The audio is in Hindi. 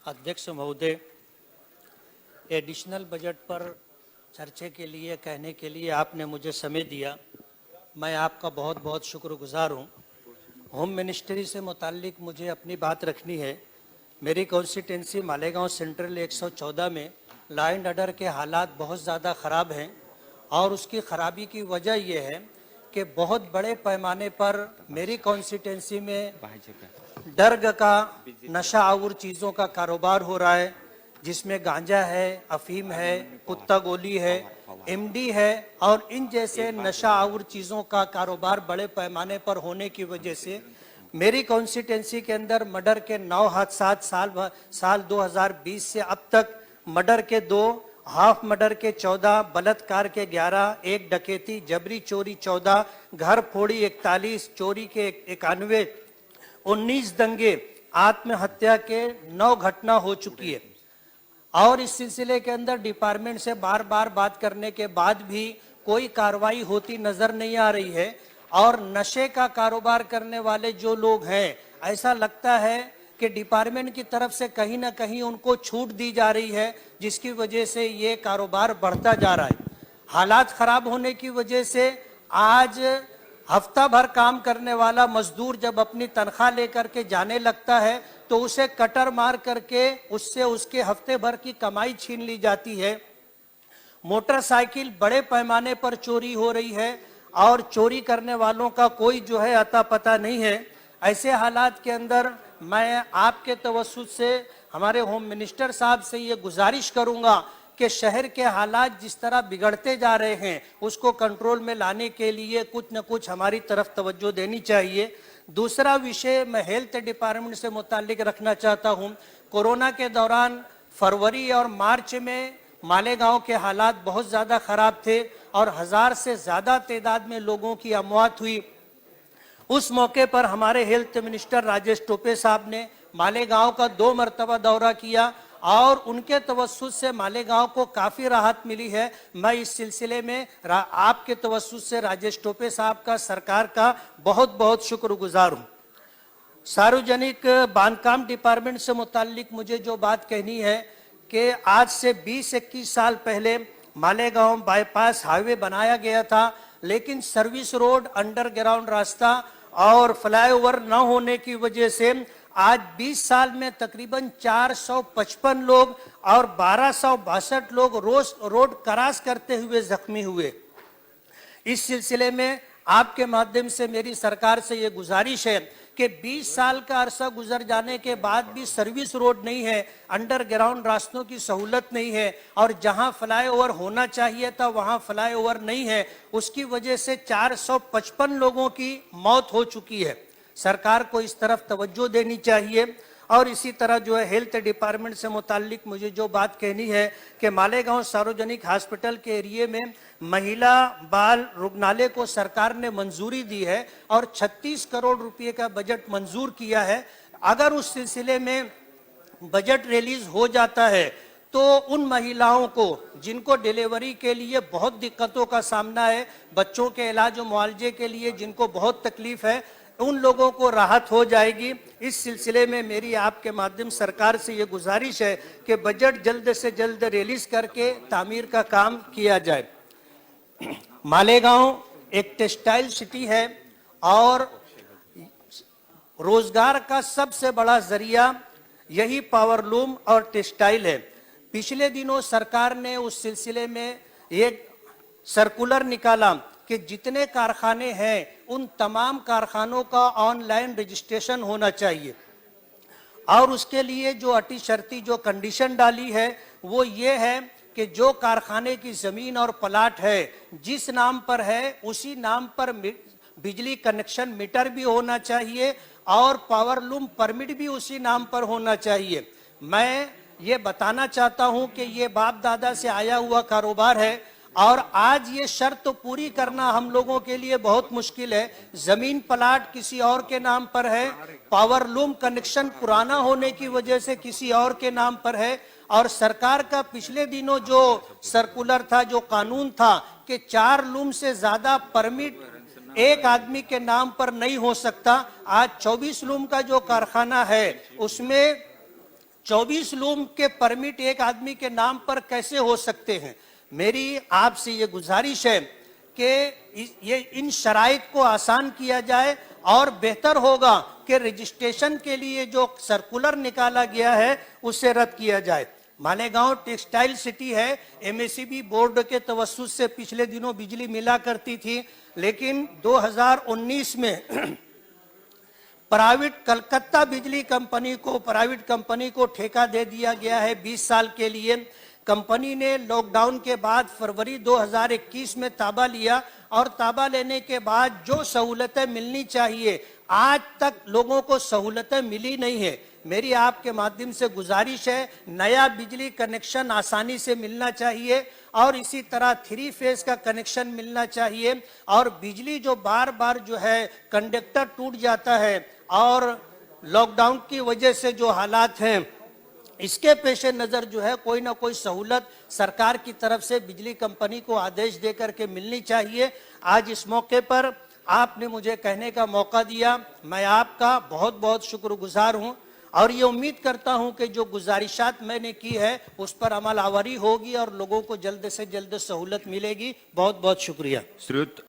अध्यक्ष महोदय, एडिशनल बजट पर चर्चा के लिए कहने के लिए आपने मुझे समय दिया। मैं आपका बहुत बहुत शुक्रगुजार हूँ। होम मिनिस्ट्री से मुताल्लिक मुझे अपनी बात रखनी है। मेरी कॉन्स्टिट्यूंसी मालेगांव सेंट्रल 114 में लॉ एंड ऑर्डर के हालात बहुत ज़्यादा ख़राब हैं और उसकी ख़राबी की वजह यह है कि बहुत बड़े पैमाने पर मेरी कॉन्स्टिट्यूंसी में ड्रग का नशा आवर चीज़ों का कारोबार हो रहा है, जिसमें गांजा है, अफीम है, कुत्ता गोली है, एमडी है और इन जैसे नशा आवर चीज़ों का कारोबार बड़े पैमाने पर होने की वजह से मेरी कॉन्स्टिट्यूंसी के अंदर मर्डर के 9 हादसात साल 2020 से अब तक मर्डर के 2, हाफ मर्डर के 14, बलात्कार के 11, एक डकैती, जबरी चोरी 14, घर फोड़ी 41, चोरी के 91, 19 दंगे, आत्महत्या के 9 घटना हो चुकी है। और इस सिलसिले के अंदर डिपार्टमेंट से बार बार बात करने के बाद भी कोई कार्रवाई होती नजर नहीं आ रही है और नशे का कारोबार करने वाले जो लोग हैं, ऐसा लगता है कि डिपार्टमेंट की तरफ से कहीं ना कहीं उनको छूट दी जा रही है, जिसकी वजह से ये कारोबार बढ़ता जा रहा है। हालात खराब होने की वजह से आज हफ्ता भर काम करने वाला मजदूर जब अपनी तनख्वाह लेकर के जाने लगता है तो उसे कटर मार करके उससे उसके हफ्ते भर की कमाई छीन ली जाती है। मोटरसाइकिल बड़े पैमाने पर चोरी हो रही है और चोरी करने वालों का कोई जो है अता पता नहीं है। ऐसे हालात के अंदर मैं आपके तवस्सुत से हमारे होम मिनिस्टर साहब से ये गुजारिश करूंगा कि शहर के हालात जिस तरह बिगड़ते जा रहे हैं उसको कंट्रोल में लाने के लिए कुछ न कुछ हमारी तरफ तवज्जो देनी चाहिए। दूसरा विषय मैं हेल्थ डिपार्टमेंट से मुताल्लिक रखना चाहता हूं। कोरोना के दौरान फरवरी और मार्च में मालेगांव के हालात बहुत ज़्यादा ख़राब थे और 1000 से ज़्यादा तादाद में लोगों की अमवात हुई। उस मौके पर हमारे हेल्थ मिनिस्टर राजेश टोपे साहब ने मालेगांव का 2 मरतबा दौरा किया और उनके तवस्सुत से मालेगांव को काफ़ी राहत मिली है। मैं इस सिलसिले में आपके तवस्सुत से राजेश टोपे साहब का, सरकार का बहुत बहुत शुक्रगुजार हूँ। सार्वजनिक बांधकाम डिपार्टमेंट से मुताल्लिक मुझे जो बात कहनी है कि आज से 20-21 साल पहले मालेगांव बाईपास हाईवे बनाया गया था, लेकिन सर्विस रोड, अंडरग्राउंड रास्ता और फ्लाईओवर न होने की वजह से आज 20 साल में तकरीबन 455 लोग और 1262 लोग रोज रोड क्रॉस करते हुए जख्मी हुए। इस सिलसिले में आपके माध्यम से मेरी सरकार से ये गुजारिश है कि 20 साल का अरसा गुजर जाने के बाद भी सर्विस रोड नहीं है, अंडरग्राउंड रास्तों की सहूलत नहीं है और जहां फ्लाईओवर होना चाहिए था वहां फ्लाईओवर नहीं है। उसकी वजह से 455 लोगों की मौत हो चुकी है। सरकार को इस तरफ तवज्जो देनी चाहिए। और इसी तरह जो है हेल्थ डिपार्टमेंट से मुताल्लिक मुझे जो बात कहनी है कि मालेगांव सार्वजनिक हॉस्पिटल के एरिए में महिला बाल रुग्णालय को सरकार ने मंजूरी दी है और 36 करोड़ रुपए का बजट मंजूर किया है। अगर उस सिलसिले में बजट रिलीज हो जाता है तो उन महिलाओं को जिनको डिलीवरी के लिए बहुत दिक्कतों का सामना है, बच्चों के इलाज और मुआवजे के लिए जिनको बहुत तकलीफ है, उन लोगों को राहत हो जाएगी। इस सिलसिले में मेरी आपके माध्यम सरकार से ये गुजारिश है कि बजट जल्द से जल्द रिलीज करके तामीर का काम किया जाए। मालेगांव एक टेक्सटाइल सिटी है और रोजगार का सबसे बड़ा जरिया यही पावरलूम और टेक्सटाइल है। पिछले दिनों सरकार ने उस सिलसिले में एक सर्कुलर निकाला कि जितने कारखाने हैं उन तमाम कारखानों का ऑनलाइन रजिस्ट्रेशन होना चाहिए और उसके लिए जो अटी शर्ती जो कंडीशन डाली है वो ये है कि जो कारखाने की जमीन और प्लाट है जिस नाम पर है उसी नाम पर बिजली कनेक्शन मीटर भी होना चाहिए और पावरलूम परमिट भी उसी नाम पर होना चाहिए। मैं ये बताना चाहता हूं कि ये बाप दादा से आया हुआ कारोबार है और आज ये शर्त तो पूरी करना हम लोगों के लिए बहुत मुश्किल है। जमीन प्लाट किसी और के नाम पर है, पावरलूम कनेक्शन पुराना होने की वजह से किसी और के नाम पर है और सरकार का पिछले दिनों जो सर्कुलर था, जो कानून था कि 4 लूम से ज्यादा परमिट एक आदमी के नाम पर नहीं हो सकता। आज 24 लूम का जो कारखाना है उसमें 24 रूम के परमिट एक आदमी के नाम पर कैसे हो सकते हैं। मेरी आपसे ये गुजारिश है कि ये इन शराइत को आसान किया जाए और बेहतर होगा कि रजिस्ट्रेशन के लिए जो सर्कुलर निकाला गया है उसे रद्द किया जाए। मालेगांव टेक्सटाइल सिटी है, एमएसईबी बोर्ड के तवस्सुस से पिछले दिनों बिजली मिला करती थी, लेकिन 2019 में प्राइवेट कलकत्ता बिजली कंपनी को ठेका दे दिया गया है 20 साल के लिए। कंपनी ने लॉकडाउन के बाद फरवरी 2021 में ताबा लिया और ताबा लेने के बाद जो सहूलतें मिलनी चाहिए आज तक लोगों को सहूलतें मिली नहीं है। मेरी आपके माध्यम से गुजारिश है, नया बिजली कनेक्शन आसानी से मिलना चाहिए और इसी तरह 3 फेज का कनेक्शन मिलना चाहिए। और बिजली जो बार बार जो है कंडक्टर टूट जाता है और लॉकडाउन की वजह से जो हालात हैं, इसके पेश नज़र जो है कोई ना कोई सहूलत सरकार की तरफ से बिजली कंपनी को आदेश दे करके मिलनी चाहिए। आज इस मौके पर आपने मुझे कहने का मौका दिया, मैं आपका बहुत बहुत शुक्रगुजार हूं और ये उम्मीद करता हूं कि जो गुजारिशात मैंने की है उस पर अमल आवरी होगी और लोगों को जल्द से जल्द सहूलत मिलेगी। बहुत बहुत शुक्रिया।